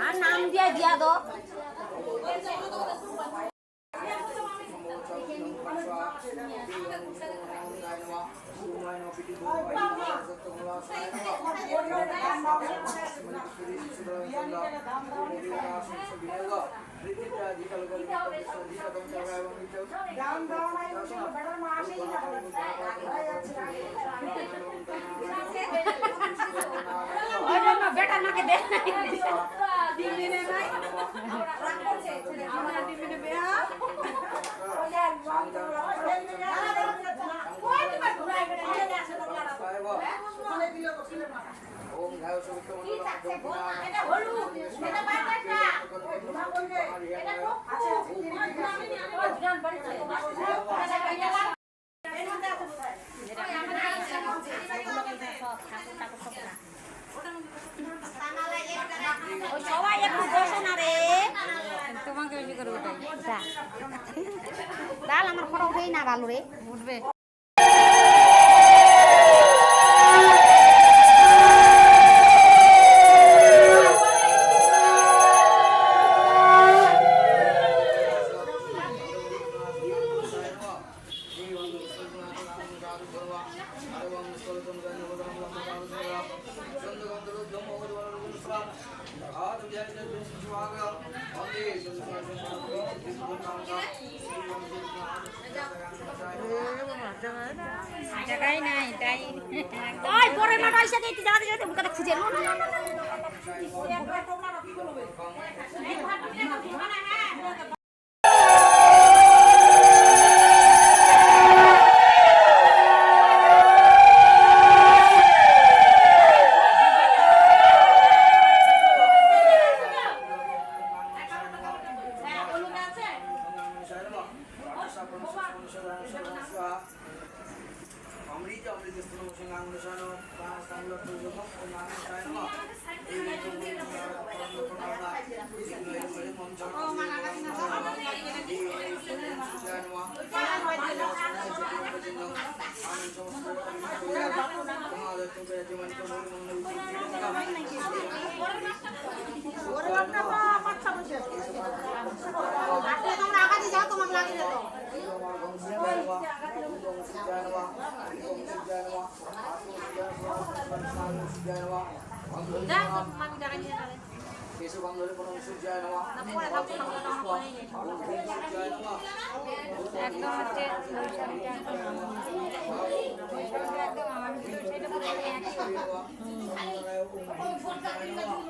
আর নাম দিয়ে দিয়া দো বেটা নাকে দে দিনে নাই আমরা দিনে বেয়া সবাই একটু বসো না রে তোমাকে বেশি করে উঠাই ডাল আমার ফটো উঠেই না ভালো রে উঠবে জায়গায় নাই তাই ওই পরে মাঠ আইসা দিতে যাওয়াতে যাওয়াতে মুখটা খুঁজে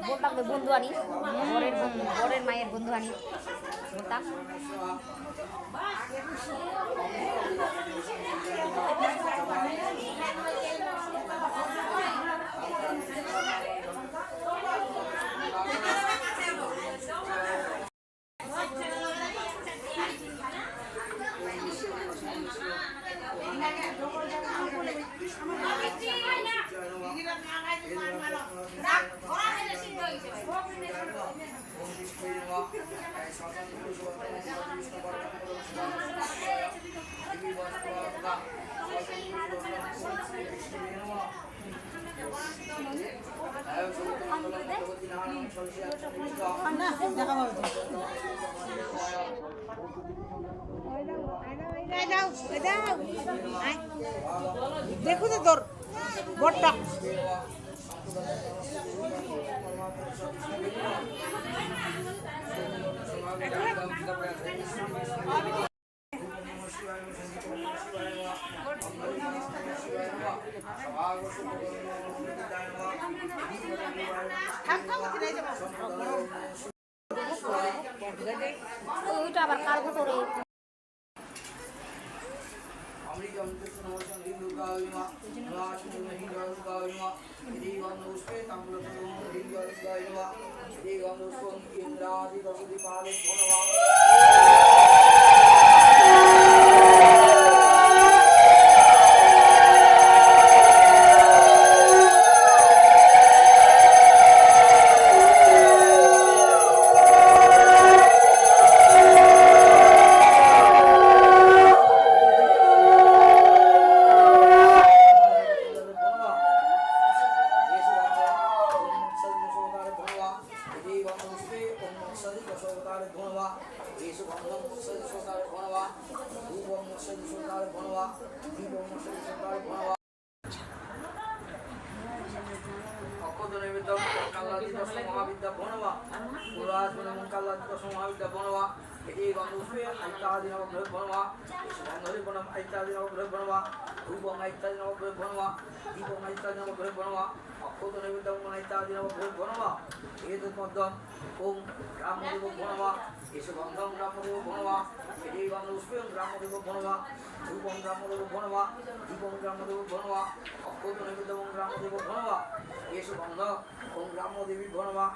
বলতাম তো বন্ধু আনি বরের মায়ের বন্ধু আনি বলতাম দেখো তো তোর বড়টা ওইটা আবার কার ভেতরে মহাবিদ্যা বনবা পুরাজ মঙ্কাল্লা মহাবিদ্যা বনবা এটি গন্ধপুষ্পে ইত্যাদি নবগ্রহ বনবা গন্ধরি বনম ইত্যাদি নবগ্রহ বনবা ধূপম ইত্যাদি নবগ্রহ বনবা দীপম ইত্যাদি নবগ্রহ বনবা অক্ষত নৈবেদ্যম ইত্যাদি নবগ্রহ বনবা এতৎ মধ্যম ওম রামদেব বনবা এসে গন্ধম রামদেব বনবা এটি গন্ধপুষ্পে রামদেব বনবা ধূপম রামদেব বনবা দীপম রামদেব বনবা অক্ষত নৈবেদ্যম রামদেব বনবা এসে গন্ধ ওম রামদেবী বনবা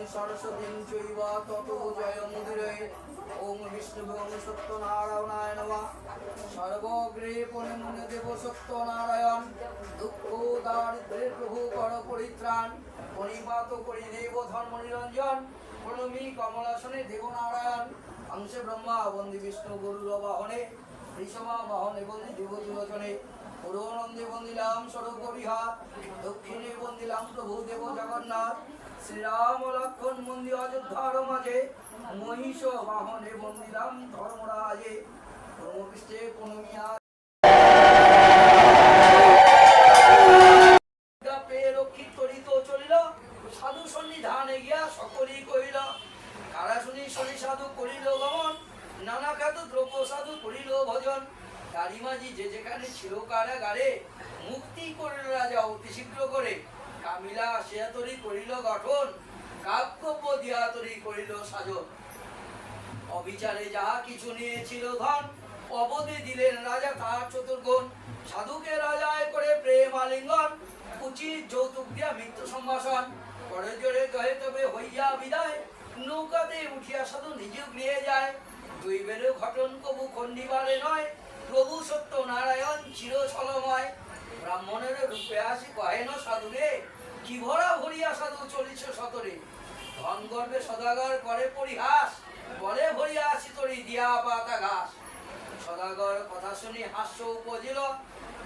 सरस्वतीं चैव ततो जयमुदिरे ओम विष्णुभं सत्यनारायणाय नमः सर्वग्रे पुण्यदेव सत्यनारायण दुःख दारिद्र्य प्रभु कर परित्राण परिपात करि देव धर्म निरंजन प्रणमी कमलासने देवनारायण अंश ब्रह्मा वंदे विष्णु गुरुर वाहने ऋषभा वाहने वंदे देवदुलोचने पूर्वनंदे वंदिलाम स्वरूप विहार दक्षिणे वंदिलाम प्रभु देव जगन्नाथ श्री राम लक्ष्मण मंदिर अयोध्यार माझे महिष वाहने वंदिलाम धर्मराजे धर्मपृष्ठे पुनमिया रक्षित करित चलिल साधु सन्निधाने गिया सकलेई कहिल कारा शुनि शनि साधु करिल गमन नाना खाद्य द्रव्य साधु करिल भजन तारी माझी जे जेखाने छिलो कारागारे मुक्ति करिल राजा अति शीघ्र करे कामिला आसियातरी करिल गठन काव्यव्य दियातरी करिल साजन अविचारे जाहा किछु नियेछिल धन अबधे दिलेन राजा तार चतुर्गुण साधुके राजाय करे प्रेम आलिंगन उचित যৌতুক দিয়া মৃত্যু সম্ভাষণ পরে জোরে কহে তবে হইয়া বিদায় নৌকাতে উঠিয়া সাধু নিজে গৃহে যায় দুই বেলে ঘটন কবু খণ্ডিবারে নয় প্রভু সত্য নারায়ণ চির ছলময় ব্রাহ্মণের রূপে আসি কহেন সাধুরে কি ভরা ভরিয়া সাধু চলিছ সতরে ধন গর্বে সদাগর করে পরিহাস বলে ভরিয়া আসি তরি দিয়া পাতা ঘাস সদাগর কথা শুনি হাস্য উপজিল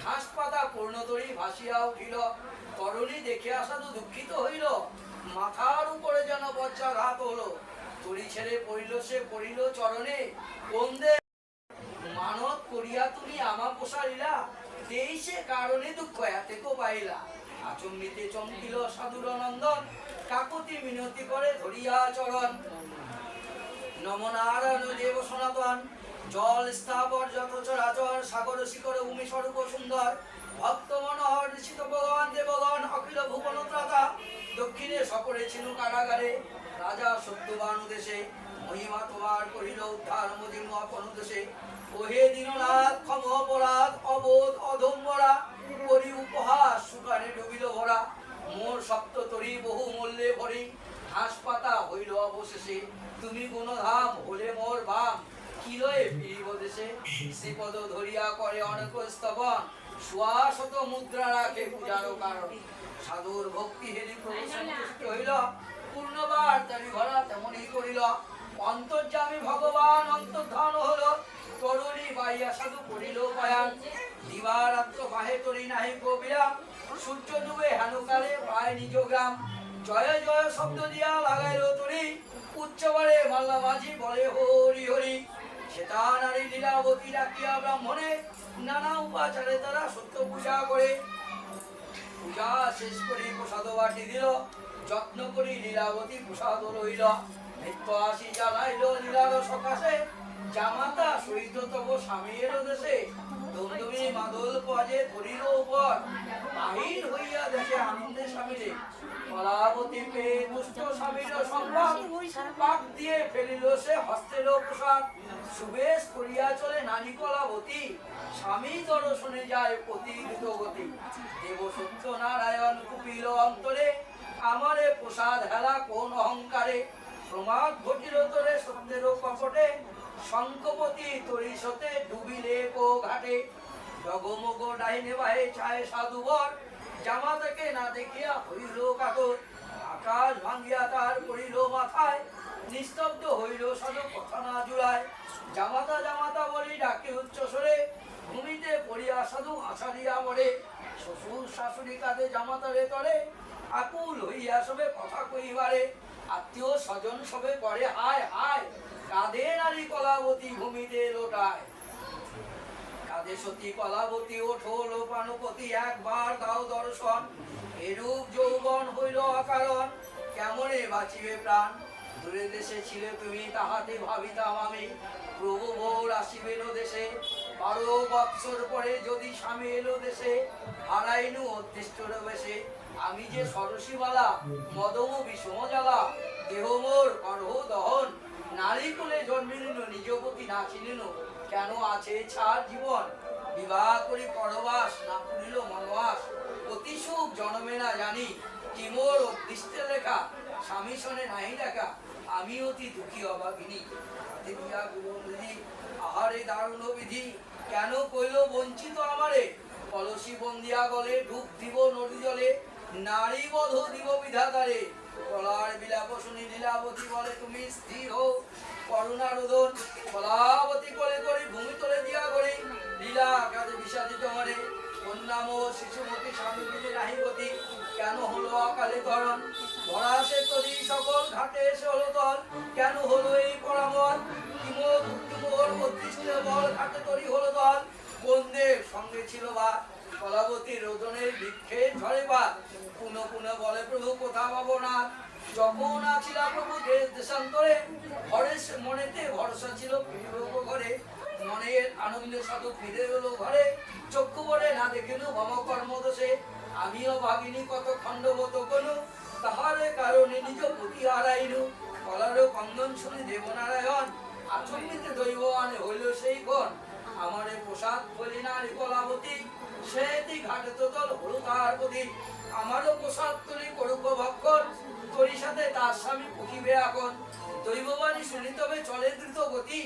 ঘাস পাতা পূর্ণতরি ভাসিয়া উঠিল তরুণী দেখিয়া সাধু দুঃখিত হইল মাথার উপরে যেন বজ্রাঘাত হলো তরি ছেড়ে পড়িল সে পড়িল চরণে বন্দে মানত করিয়া তুমি আমা পোষাইলা এই সে কারণে দুঃখ এতেকো পাইলা আচম্বিতে চমকিল সাধুর নন্দন কাকুতি মিনতি করে ধরিয়া চরণ নম নারায়ণ দেব সনাতন জল স্থাবর যত চরাচর সাগর শিখর ভূমি স্বরূপ সুন্দর ভক্ত মনোহর ঋষিত ভগবান দেবগণ অখিল ভুবন ত্রাতা দক্ষিণে সপরে ছিল কারাগারে রাজা সত্যবান দেশে মহিমা তোমার করিল উদ্ধার মজিম আপন দেশে ওহে দীননাথ ক্ষম অপরাধ অবোধ অধম্বরা করি উপহাস সুখানে ডুবিল ভরা মোর সপ্ত তরি বহু মূল্যে ভরি ঘাস পাতা হইল অবশেষে তুমি গুণধাম হলে মোর বাম কিলয়ে ফিরিব দেশে শ্রীপদ ধরিয়া করে অনেক স্তবন সুয়াশত মুদ্রা রাখে পূজার কারণ সাধুর ভক্তি হেরি প্রভু সন্তুষ্ট হইল পূর্ণবার তারি ভরা তেমনই করিল অন্তর্যামী ভগবান অন্তর্ধান হল তরুণী বাইয়া সাধু করিল পায়ান দিবারাত্র বাহে তরি নাহি কবিরাম সূর্য ডুবে হেনকালে পায় নিজ গ্রাম জয় জয় শব্দ দিয়া লাগাইল তরি উচ্চবারে মাল্লা মাঝি বলে হরি হরি সেটা নারী লীলাবতী ডাকিয়া ব্রাহ্মণে নানা উপাচারে তারা সত্য পূজা করে। পূজা শেষ করে প্রসাদ বাটি দিল, যত্ন করি লীলাবতী প্রসাদ রইল। নিত্য আসি জানাইল লীলার সকাশে, জামাতা সহিত তব স্বামীর দেশে। দমদমী মাদল পাজে ধরিল উপর, বাহির হইয়া দেখে আনন্দে স্বামীরে। কলাবতী পেয়ে দুষ্ট স্বামীর সংবাদ, পাক দিয়ে ফেলিল সে হস্তের প্রসাদ। সুবেশ করিয়া চলে নারী কলাবতী, স্বামী দর্শনে যায় পতি দ্রুতগতি। দেব সত্য নারায়ণ কুপিল অন্তরে, আমারে প্রসাদ হেলা কোন অহংকারে। প্রমাদ ঘটিল তোরে সত্যের কপটে, শঙ্কপতি তরিসতে ডুবিলে কো ঘাটে। ডগমগ ডাইনে বাহে চায় সাধুবর, জামাতাকে না দেখিয়া হইল কাতর। আকাশ ভাঙ্গিয়া তার পড়িল মাথায়, নিস্তব্ধ হইল সাধু কথা না জুড়ায়। জামাতা জামাতা বলি ডাকে উচ্চ স্বরে, ভূমিতে পড়িয়া সাধু আছাড়িয়া মরে। শ্বশুর শাশুড়ি কাঁদে জামাতারে তরে, আকুল হইয়া সবে কথা কইবারে। আত্মীয় স্বজন সবে করে হায় হায়, কাঁদে নারী কলাবতী ভূমিতে লোটায়। কাঁদে সতী কলাবতী ওঠো লোপানুপতি, একবার দাও দর্শন। এরূপ যৌবন হইল অকারণ, কেমনে বাঁচিবে প্রাণ। দূরে দেশে ছিলে তুমি তাহাতে ভাবিতাম আমি, প্রভু ভোর আসিবেন দেশে। 12 বৎসর পরে যদি স্বামী এলো দেশে, হারাইনু অদৃষ্টর বেশে। আমি যে সরসীমালা মদম বিষম জ্বালা, দেহ মোর করহ দহন। নারী কুলে জন্মিলিন নিজপতি না চিনিন, কেন আছে ছাড় জীবন। বিবাহ করি পরবাস না করিল মনবাস, অতি সুখ জন্মে না জানি। কি মোর অদৃষ্টে লেখা, স্বামী শোনে নাই দেখা, আমি অতি দুঃখী অভাগিনী। দেবিয়া গুরুবিধি আহারে দারুণ বিধি, কেন কইল বঞ্চিত আমারে। কলসি বন্দিয়া গলে ডুব দিব নদী জলে, নারী বধ দিব বিধাতারে। কলার বিলাপ শুনি লীলাবতী বলে তুমি স্থির হও, করুণা রোদন। কলাবতী কোলে করি ভূমি তোলে দিয়া করি, লীলা কাজে বিষাদিত মরে। কন্যাম শিশুমতী স্বামী বিলে নাহি গতি, কেন হলো অকালে ধরণ। ভরাসে তরি সকল ঘাটে এসে হলো তল, কেন হলো এই পরামর। কিমোর অদৃষ্টে বল ঘাটে তরি হলো দল, কোন দেব সঙ্গে ছিল বা। কলাবতী রোদনের বৃক্ষে ঝরে পাত, পুনঃ পুনঃ বলে প্রভু কোথা পাবো না। যখন আছিলা প্রভু দেশ দেশান্তরে, ঘরে মনেতে ভরসা ছিল ফিরব ঘরে। মনের আনন্দে সাধু ফিরে এলো ঘরে, চক্ষু বলে না দেখিল মম কর্মদোষে। আমিও ভাগিনী কত খণ্ডবত কোনো, তাহারে কারণে নিজ পতি হারাইনু। কলার কন্দন শুনি দেবনারায়ণ, আচম্বিতে দৈব আনে হইল সেই ক্ষণ। আমারে প্রসাদ বলি নারী কলাবতী, সেটি ঘাটে তো তল হল তাহার প্রতি। আমারও প্রসাদ তুলি করুক ভক্ষণ, তোরই সাথে তার স্বামী পুকিবে এখন। দৈববাণী শুনি তবে চলে দ্রুত গতি,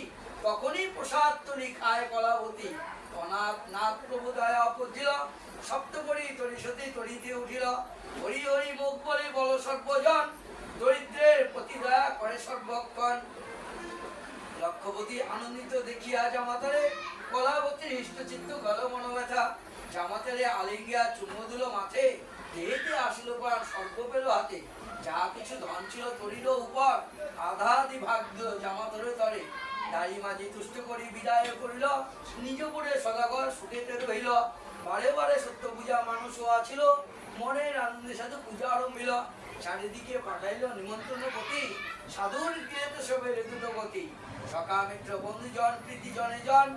তখনই প্রসাদ তুলি খায় কলাবতী। অনাথ নাথ প্রভু দয়া অপজিল, সপ্তপরি তরি সতী তরিতে উঠিল। হরি হরি মুখ বলে বল সর্বজন, দরিদ্রের প্রতি দয়া করে সর্বক্ষণ। লক্ষ্যবতী আনন্দিত দেখিয়া জামাতারে, কলাবতীর হৃষ্টচিত্ত গল মনোব্যথা। জামাতারে আলিঙ্গিয়া চুম্ব দিল মাথে, দেহেতে আসিল প্রাণ স্বর্গ পেল হাতে। যা কিছু ধন ছিল তরিল উপর, আধাদি ভাগ দিল জামাতারে তরে। দাড়ি মাঝি তুষ্ট করি বিদায় করিল, নিজ করে সদাগর সুখেতে রহিল। বারে বারে সত্য পূজা মানুষ আছিল, মনের আনন্দের সাথে পূজা আরম্ভিল। চারিদিকে পাঠাইল নিমন্ত্রণ গতি, সাধুর গৃহেতে সবে ঋতুত গতি। সখা মিত্র বন্ধুজন প্রীতি জনে জন,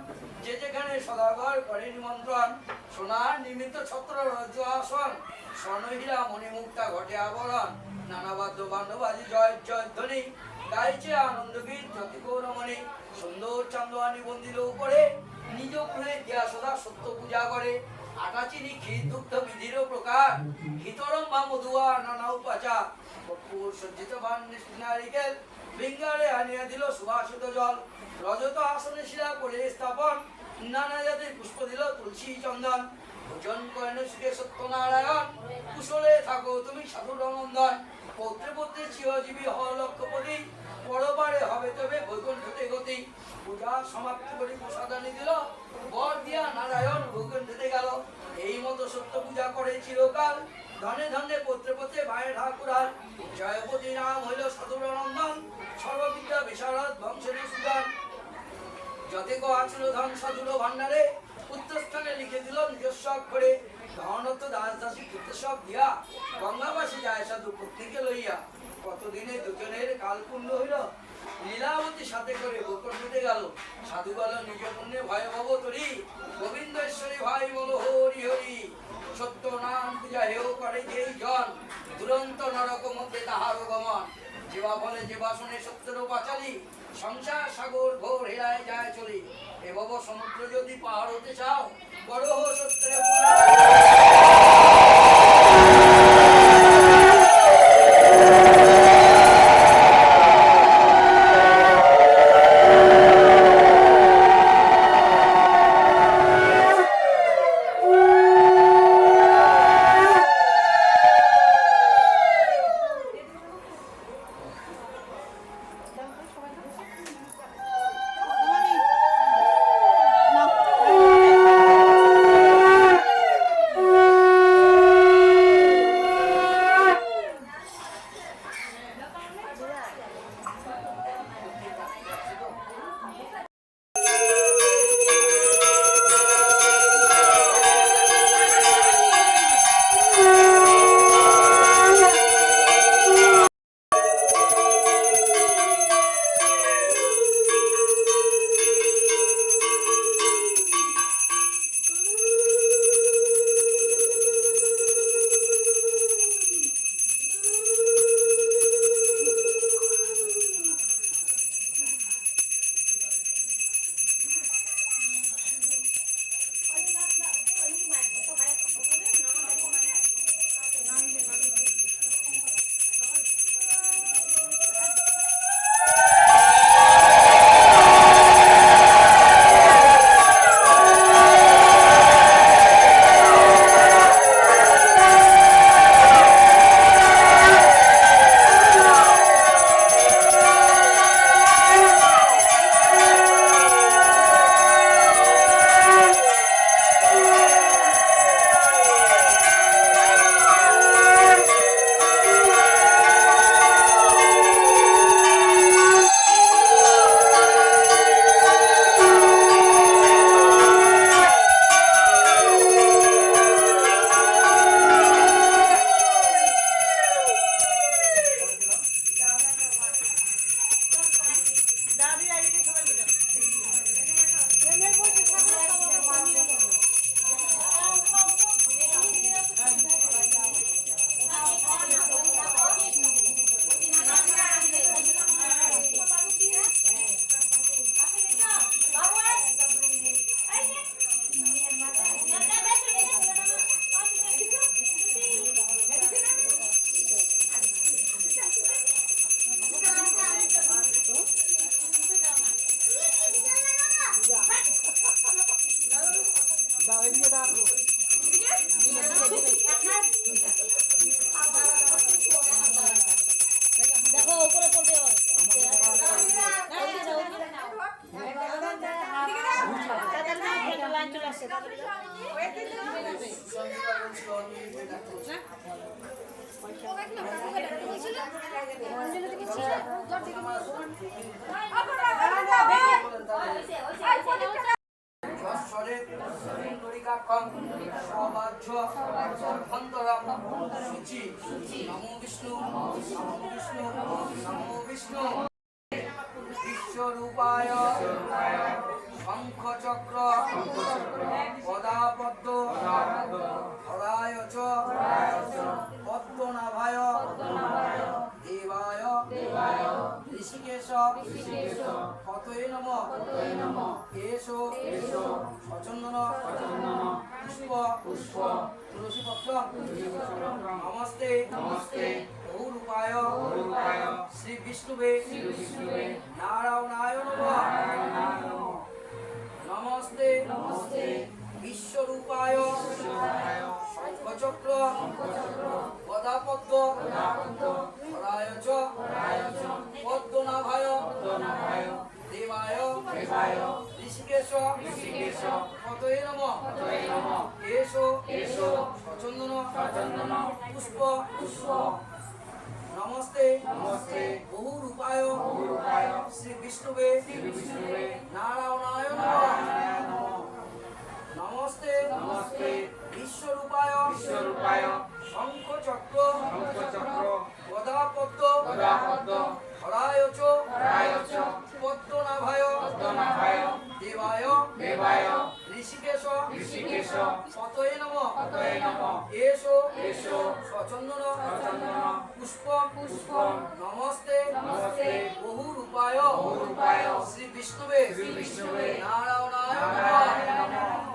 যে যেখানে সদাগর করে নিমন্ত্রণ। সোনার নিমিত্ত ছত্র রজ্জু আসন, স্বর্ণহীরা মণিমুক্তা ঘটে আবরণ। নানাবাদ্য বান্ধবাজি জয় জয় ধ্বনি, গাইছে আনন্দ গীত জ্যোতি গৌরমণি। সুন্দর চান্দোয়ানি বন্দিল উপরে, নিজ গৃহে দিয়া সদা সত্য পূজা করে। আটা চিনি ক্ষীর দুগ্ধ বিধির প্রকার, হিতরম বা মধুয়া নানা উপাচার। কর্পূর সজ্জিত বান নারিকেল, লিঙ্গারে আনিয়া দিল সুবাসিত জল। রজত আসনে শিলা করে স্থাপন, নানা জাতির পুষ্প দিল তুলসী চন্দন। ভোজন করেন সুখে সত্যনারায়ণ, কুশলে থাকো তুমি সাধুর নন্দন। পৌত্রে পৌত্রে চিরজীবী হও লক্ষ্যপতি, পরবারে হবে তবে বৈকুণ্ঠতে গতি। পূজা সমাপ্তি করে প্রসাদানি দিল, বর দিয়া নারায়ণ বৈকুণ্ঠতে গেল। এই মতো সত্য পূজা করে চিরকাল, ধনে ধনে পত্রে পত্রে ভাইয়ের ঠাকুরাল। জয়পতি নাম হইল সাধুর নন্দন, সর্ববিদ্যা বিশারদ বংশের সুদান। যতে ক আছিল ধন সাধুর ভান্ডারে পুত্রস্থানে লিখে দিল নিজস্ব অক্ষরে ধনত দাস দাসী পুত্র সব দিয়া গঙ্গাবাসী যায় সাধু পত্নীকে লইয়া কতদিনে দুজনের কালকুণ্ড হইল লীলাবতী সাথে করে গোকর দিতে গেল সাধু বল নিজ পুণ্যে ভয় ভব তরি গোবিন্দেশ্বরী ভাই বল হরি হরি সত্য নাম পূজা হেও করে যেই জন দুরন্ত নরক মধ্যে তাহার গমন যেবা ফলে যে বাসনে সত্যের পাচালি সংসার সাগর ঘোর হেরায় যায় চলি এ ভব সমুদ্র যদি পাহাড় হতে চাও বড় হো সত্যের বিশ্বরূপায় শঙ্খ চক্র পদাপদ্ম হরায় চ পদ্মনাভায় দেবায় ঋষিকেশ পতয়ে নমঃ এসো সচন্দন পুষ্প তুলসী পত্র নমস্তে গৌরূপায় শ্রী বিষ্ণুবে নারায়ণায় নমঃ নমস্তে বিশ্বরূপায় শঙ্খচক্র গদাপদ্ম হরায় চ পদ্মনাভায় দেবায় ঋষিকেশ পতয়ে নমঃ এসো সচন্দন পুষ্প নমস্তে নমস্তে বহু রূপায় শ্রী বিষ্ণুবে নারায়ণায় নমঃ নমস্তে বিশ্বরূপায় শঙ্খ চক্র গদাপদ্ম হরায় চ পদ্মনাভায় দেবায় ঋষিকেশ পতয়ে নমঃ এসো সচন্দন পুষ্প নমস্তে বহু রূপায় শ্রী বিষ্ণুবে নারায়ণায় নমঃ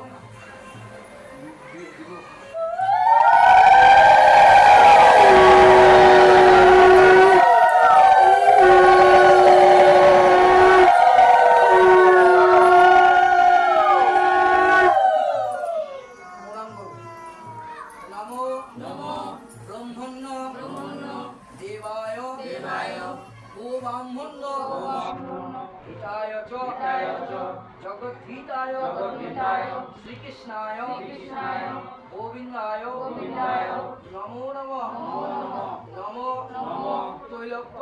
নমো ব্রহ্মণ্য দেবায় ও ব্রাহ্মণ্য হিতায় চ জগদ্ধিতায় শ্রীকৃষ্ণায় গোবিন্দায় নমো নমঃ নমো তৈলক্য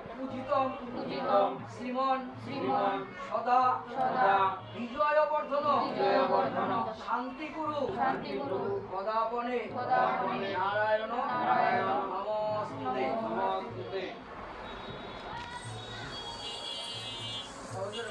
পূজিতম শ্রীমন সদা বিজয় বর্ধন শান্তিগুরু পদাপনে নারায়ণ নমস্তুতে সহজে